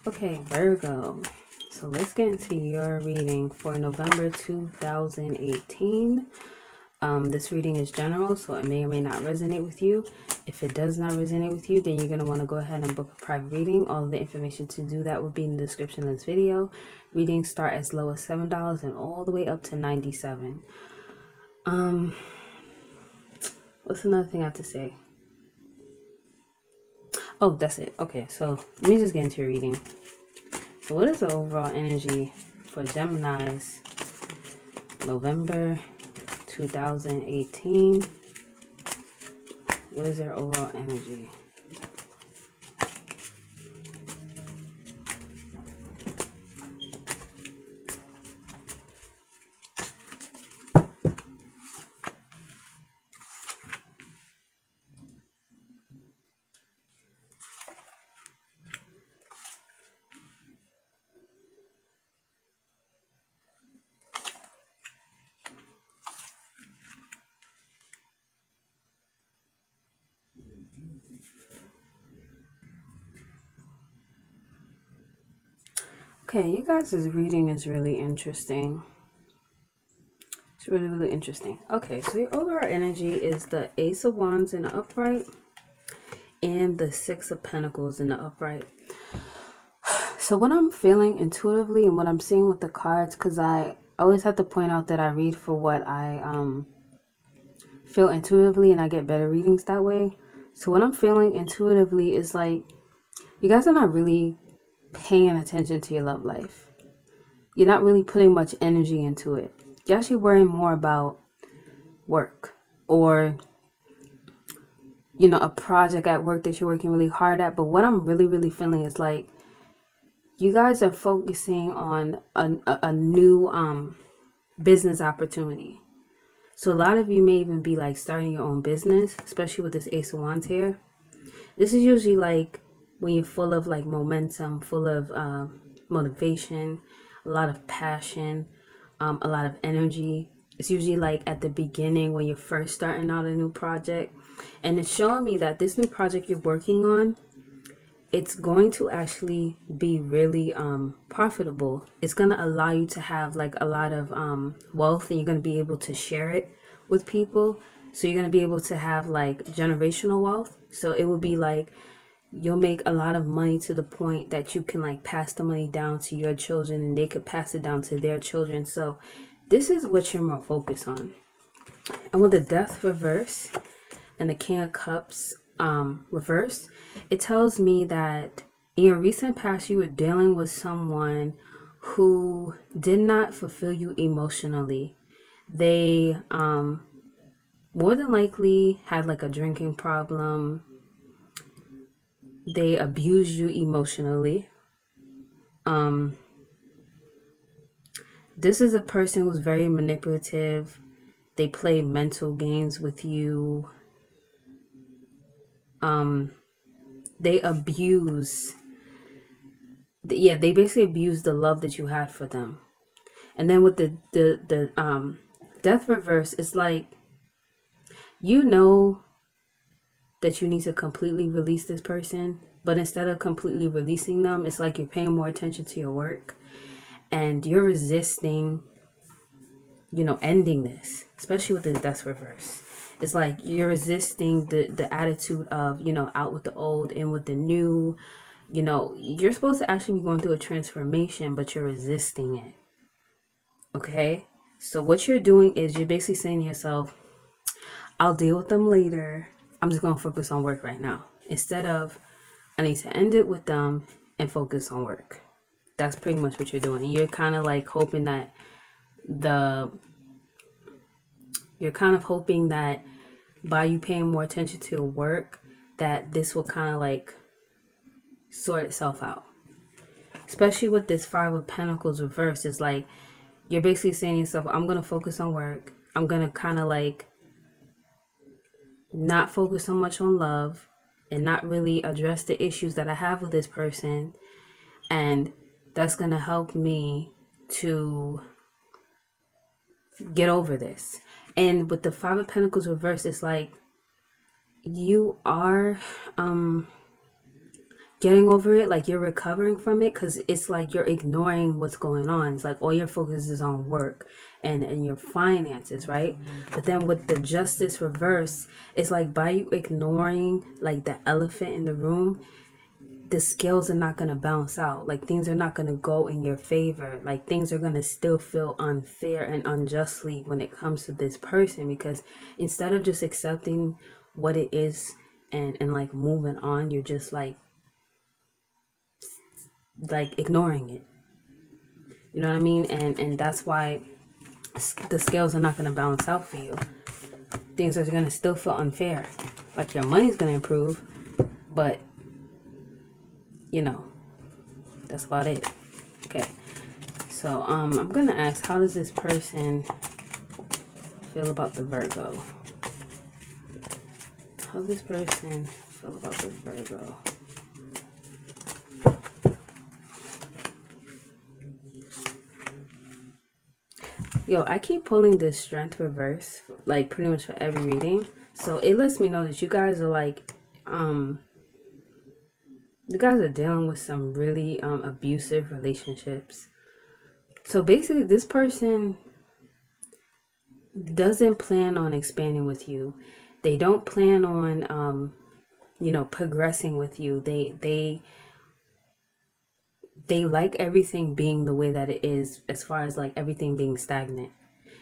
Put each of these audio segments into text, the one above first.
Okay, Virgo. So let's get into your reading for November 2018. This reading is general, so it may or may not resonate with you. If it does not resonate with you, then you're going to want to go ahead and book a private reading. All of the information to do that will be in the description of this video. Readings start as low as $7 and all the way up to $97. What's another thing I have to say? Oh, that's it. Okay, so let me just get into your reading. So what is the overall energy for Gemini's November 2018? What is their overall energy? Okay, you guys' reading is really interesting. It's really, really interesting. Okay, so your overall energy is the Ace of Wands in the upright and the Six of Pentacles in the upright. So what I'm feeling intuitively and what I'm seeing with the cards, because I always have to point out that I read for what I feel intuitively, and I get better readings that way. So what I'm feeling intuitively is like you guys are not really paying attention to your love life. You're not really putting much energy into it. You're actually worrying more about work or, you know, a project at work that you're working really hard at. But what I'm really, really feeling is like you guys are focusing on a new business opportunity. So a lot of you may even be like starting your own business, especially with this Ace of Wands here. This is usually like when you're full of like momentum, full of motivation, a lot of passion, a lot of energy. It's usually like at the beginning when you're first starting out a new project. And it's showing me that this new project you're working on, it's going to actually be really profitable. It's going to allow you to have like a lot of wealth, and you're going to be able to share it with people. So you're going to be able to have like generational wealth. So it will be like you'll make a lot of money to the point that you can like pass the money down to your children, and they could pass it down to their children. So this is what you're more focused on. And with the Death reverse and the King of Cups reverse, it tells me that in your recent past you were dealing with someone who did not fulfill you emotionally. They more than likely had like a drinking problem. They abuse you emotionally. This is a person who's very manipulative. They play mental games with you. They abuse. Yeah, they basically abuse the love that you had for them. And then with the Death reverse, it's like you know that you need to completely release this person, but instead of completely releasing them, it's like you're paying more attention to your work and you're resisting, you know, ending this, especially with the Death reverse. It's like you're resisting the attitude of, you know, out with the old, in with the new. You know, you're supposed to actually be going through a transformation, but you're resisting it. Okay? So what you're doing is you're basically saying to yourself, I'll deal with them later. I'm just going to focus on work right now. Instead of, I need to end it with them and focus on work. That's pretty much what you're doing. You're kind of like hoping that by you paying more attention to work, that this will kind of like sort itself out. Especially with this Five of Pentacles reverse, it's like you're basically saying to yourself, I'm going to focus on work. I'm going to kind of like not focus so much on love and not really address the issues that I have with this person. And that's going to help me to get over this. And with the Five of Pentacles reverse, it's like you are getting over it, like you're recovering from it, because it's like you're ignoring what's going on. It's like all your focus is on work and your finances, right? But then with the justice reverse, it's like by you ignoring like the elephant in the room, the scales are not going to balance out. Like things are not going to go in your favor. Like things are going to still feel unfair and unjustly when it comes to this person, because instead of just accepting what it is and like moving on, you're just like ignoring it. You know what I mean? And that's why the scales are not going to balance out for you. Things are going to still feel unfair. Like your money's going to improve, but you know, that's about it. Okay, so I'm gonna ask, how does this person feel about the Virgo? How does this person feel about the Virgo? Yo, I keep pulling this strength reverse, like pretty much for every reading. So it lets me know that you guys are like, you guys are dealing with some really abusive relationships. So basically, this person doesn't plan on expanding with you. They don't plan on, you know, progressing with you. They like everything being the way that it is, as far as like everything being stagnant.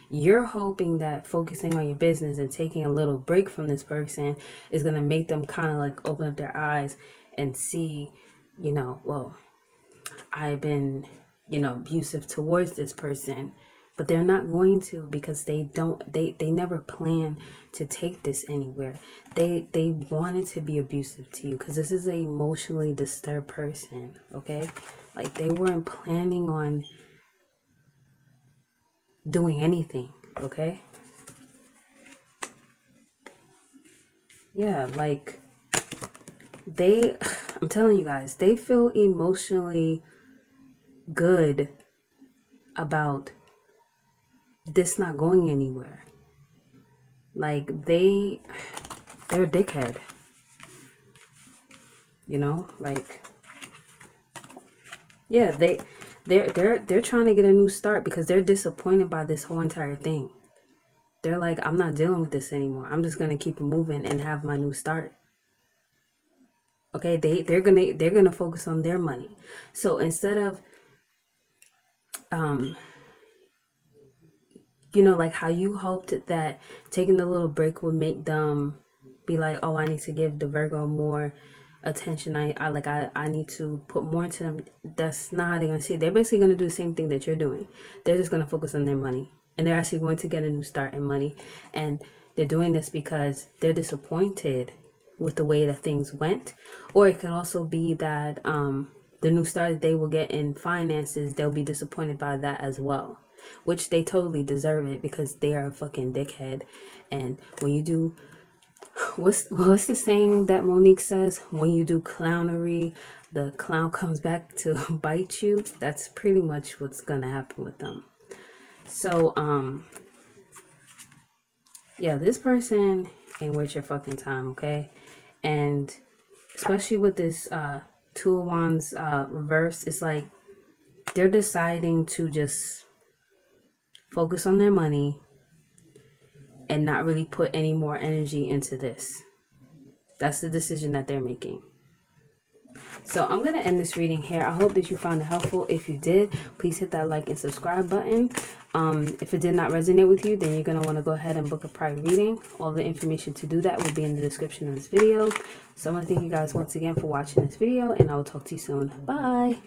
You're hoping that focusing on your business and taking a little break from this person is going to make them kind of like open up their eyes and see, you know, well, I've been, you know, abusive towards this person. But they're not going to, because they never plan to take this anywhere. They wanted to be abusive to you because this is an emotionally disturbed person, okay? Like they weren't planning on doing anything, okay? Yeah, like I'm telling you guys, they feel emotionally good about this not going anywhere. Like they're a dickhead, you know, like, yeah, they're trying to get a new start because they're disappointed by this whole entire thing. They're like, I'm not dealing with this anymore. I'm just gonna keep it moving and have my new start. Okay, they're gonna focus on their money. So instead of you know, like how you hoped that taking the little break would make them be like, oh, I need to give the Virgo more attention. I need to put more into them. That's not how they're gonna see it. They're basically gonna do the same thing that you're doing. They're just gonna focus on their money, and they're actually going to get a new start in money. And they're doing this because they're disappointed with the way that things went, or it could also be that the new start that they will get in finances, they'll be disappointed by that as well, which they totally deserve it because they are a fucking dickhead. And when you do, what's the saying that Monique says? When you do clownery, the clown comes back to bite you. That's pretty much what's gonna happen with them. So yeah, this person ain't worth your fucking time, okay? And especially with this Two of Wands reverse, it's like they're deciding to just focus on their money and not really put any more energy into this. That's the decision that they're making. So I'm going to end this reading here. I hope that you found it helpful. If you did, please hit that like and subscribe button. If it did not resonate with you, then you're going to want to go ahead and book a private reading. All the information to do that will be in the description of this video. So I want to thank you guys once again for watching this video, and I will talk to you soon. Bye.